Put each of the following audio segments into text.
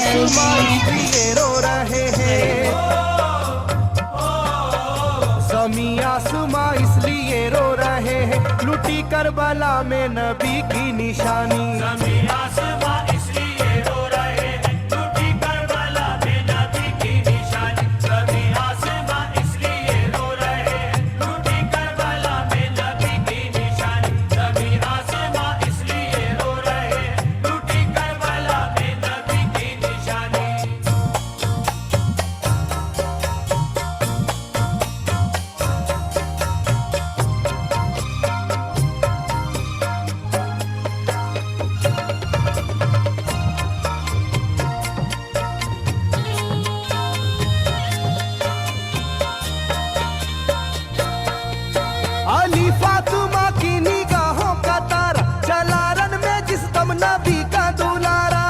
आसमां इसलिए रो रहे हैं, ज़मीं आसमां इसलिए रो रहे हैं, लुटी करबला में नबी की निशानी। ज़मीं आसमां इसलिए रो रहे हैं, लुटी करबला में नबी की निशानी। ज़मीं आसमां इसलिए रो रहे हैं, लुटी करबला में नबी की निशानी। ज़मीं आसमां इसलिए रो रहे हैं, लुटी करबला में नबी की निशानी। अली फातिमा की निगाहों का तारा, चला रन में जिस दम नबी का दुलारा।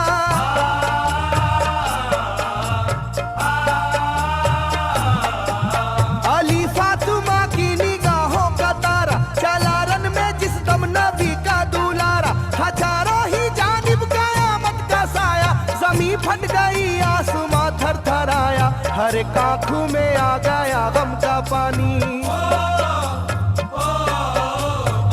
अली फातिमा की निगाहों का तारा, चला रन में जिस दम नबी का दुलारा। हजारों ही जानिब कयामत का साया, जमीन फट गई आसमां थर थर आया, हर एक आंखों में आ गया गम का पानी।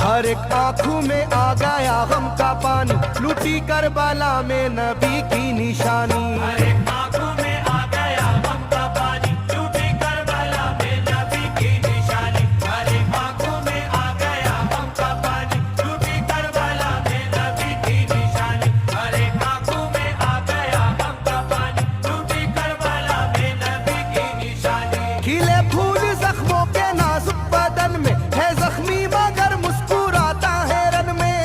हर एक आंखों में आ गया गम का पानी, लुटी करबला में नबी की निशानी। हर एक आंखों में आ गया गम का पानी, लुटी करबला में नबी की निशानी। हर एक आंखों में आ गया गम का पानी, लुटी करबला में नबी की निशानी। हर एक आंखों में आ गया गम का पानी, लुटी करबला में नबी की निशानी। खिले फूल जख्मों के नाजुक बदन में है जख्मी मगर मुस्कुराता है रन में।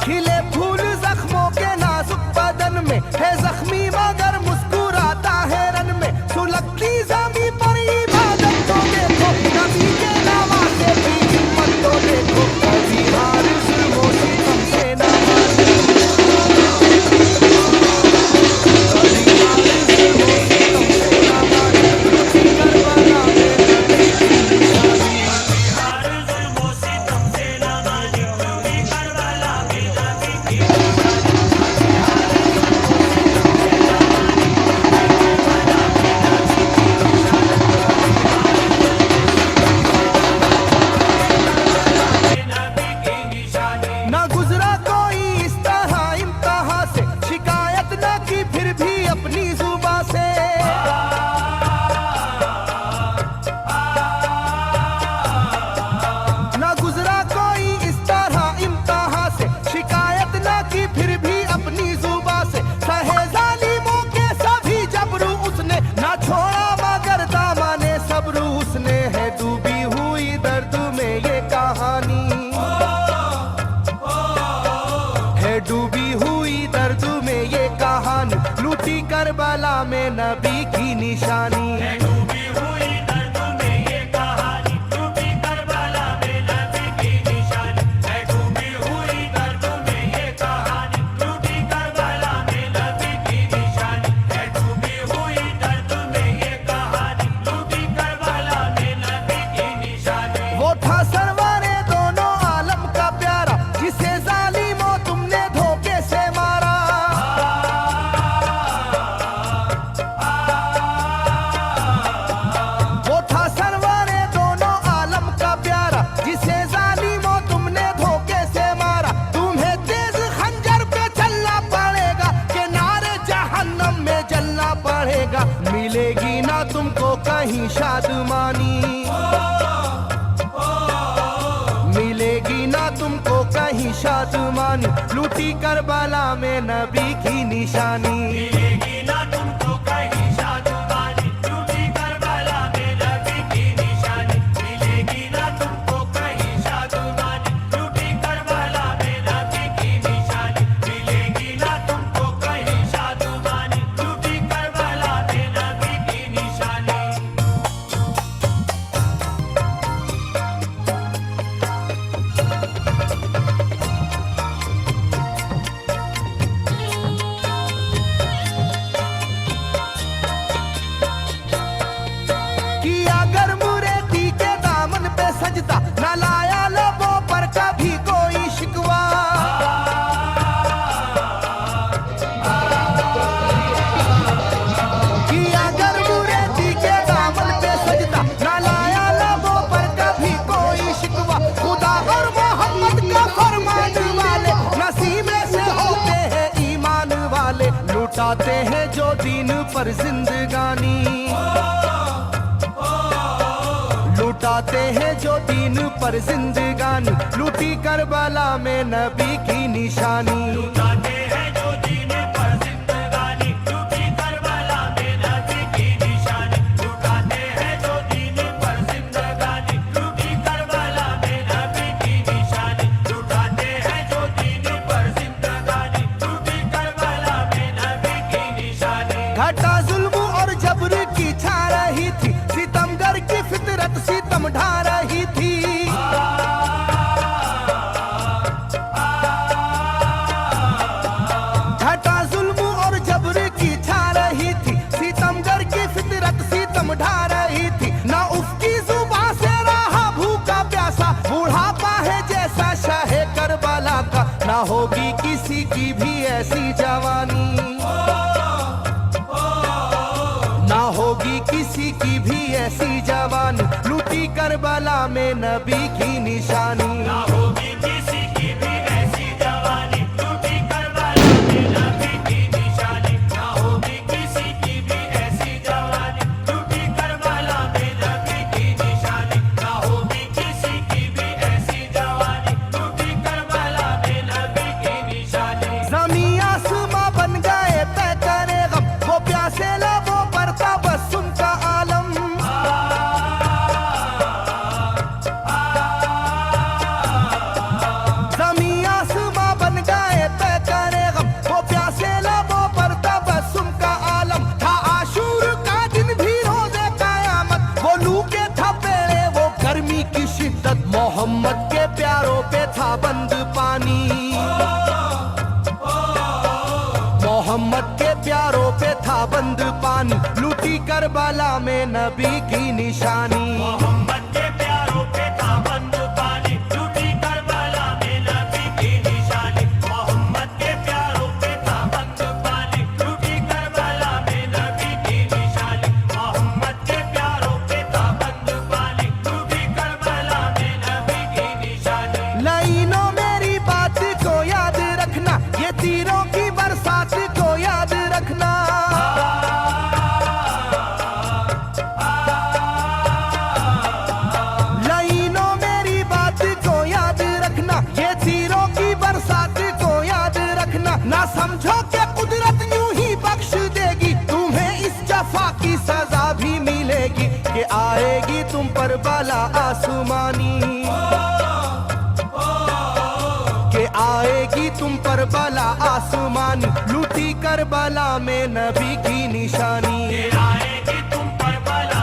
खिले फूल जख्मों के नाजुक बदन में है जख्मी मगर मुस्कुराता है रन में। सुलगती ज़मीं पर इबादत तो देखो, नबी के नवासे की हिम्मत तो देखो। कभी हार जुल्मों सितम से न माने, ना गुजरा कोई इस तरह इम्तिहान से, शिकायत न की फिर भी अपनी जुबां से। ना गुजरा कोई इस तरह इम्तिहान से, शिकायत न की फिर भी अपनी जुबां से। सहे जालिमों के सभी जबरू उसने, ना छोड़ा मगर दामने सब्र उसने। है डूबी हुई दर्द में ये कहानी, है डूबी हुई दर्द में ये कहानी, लूटी करबला में नबी की निशानी। डूबी हुई दर्द में ये कहानी, लुटी करबला में नबी की निशानी। है डूबी हुई दर्द में ये कहानी, लुटी करबला में नबी की निशानी। है डूबी हुई दर्द में ये कहानी, लुटी करबला में नबी की निशानी। वो था सरवारे दोनों आलम का प्यारा, जिसे जालिमों तुमने धोखे से मारा। वो था सरवारे दोनों आलम का प्यारा, जिसे जालिमों तुमने धोखे से मारा। तुम्हें तेज खंजर पे चलना पड़ेगा, कि नारे जहन्नम में जलना पड़ेगा। मिलेगी ना तुमको कहीं शादमानी, मिलेगी ना तुमको कहीं शादमानी, लूटी करबला में नबी की निशानी। मिलेगी ना तुमको कहीं शादमानी, लुटी करबला में नबी की निशानी। मिलेगी ना तुमको कहीं शादमानी, लुटी करबला में नबी की निशानी। मिलेगी ना तुमको कहीं शादमानी, लुटी करबला में नबी की निशानी। पर जिंदगानी, लुटाते हैं जो दीन पर जिंदगानी, लूटी करबला में नबी की निशानी। लुटाते हैं जो दीन पर जिंदगानी, लूटी करबला में नबी की निशानी। लुटाते हैं जो दीन पर जिंदगानी, लूटी करबला में नबी की निशानी। लुटाते हैं जो दीन पर जिंदगानी, लूटी करबला में नबी की निशानी। घटा जुल्म और जबर की छा रही थी, सितमगर की फितरत सितम ढा रही थी। घटा जुल्म और जबर की छा रही थी, सितमगर की फितरत सितम ढा रही थी। ना उसकी जुबान से रहा भूखा प्यासा, बुढ़ापा है जैसा शाहे करबला का, ना होगी किसी की भी ऐसी जवानी, ना होगी किसी की भी ऐसी जवानी, लूटी करबला में नबी की निशानी। ना होगी किसी की भी ऐसी जवानी, लूटी करबला में नबी की निशानी। ना होगी किसी की भी ऐसी जवानी, लूटी करबला में नबी की निशानी। ना होगी किसी की भी ऐसी जवानी, लूटी करबला में नबी की निशानी। ज़मीं आसमां बन गए तय करे गम, वो प्यासे लबों पर था बस उनका आलम। ज़मीं आसमां बन गए तय करे गम, वो प्यासे लबों पर था बस उनका आलम। था आशूर का दिन भी रोज़े क़यामत, वो लू के था पेड़े वो गर्मी की शिद्दत, मोहम्मद के प्यारों पे था बंद पानी, मोहम्मद के प्यारों पे था बंद पानी, लूटी करबला में नबी की निशानी। मोहम्मद के प्यारों पे था बंद पानी, लूटी करबला में नबी की निशानी। मोहम्मद के प्यारों पे था बंद पानी, लूटी करबला में नबी की निशानी। मोहम्मद के प्यारों पे था बंद पानी, लूटी करबला में नबी की निशानी। लाइनों मेरी बात को याद रखना, ये तीरों की बरसात को याद रखना। लाइनों मेरी बात को याद रखना, ये तीरों की बरसात को याद रखना। ना समझो कि कुदरत यूं ही बख्श देगी, तुम्हें इस जफा की सजा भी मिलेगी, कि आएगी तुम पर बला आसमानी, के आएगी तुम पर बला आसमानी, लूटी करबला में नबी की निशानी। ये आएगी तुम पर बला